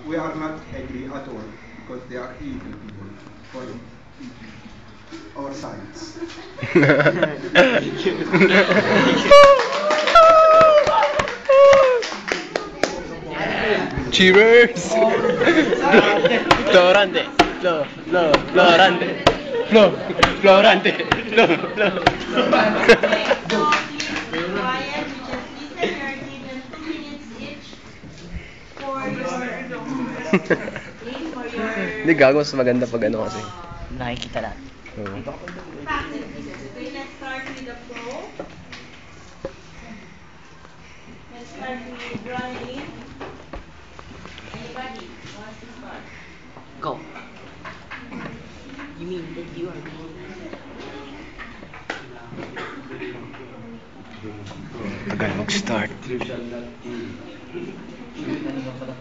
We are not agree at all because they are evil people for our sides. Cheers! Florante, Florante, Florante, Quiet, you just listen. You're given 2 minutes each for Hindi gago, mas maganda pag ano kasi. Nakikita lahat. Oo. practice. Okay, let's start with the flow. Let's start with running. Anybody wants to start? Go. You mean that you are Tagal mag-start.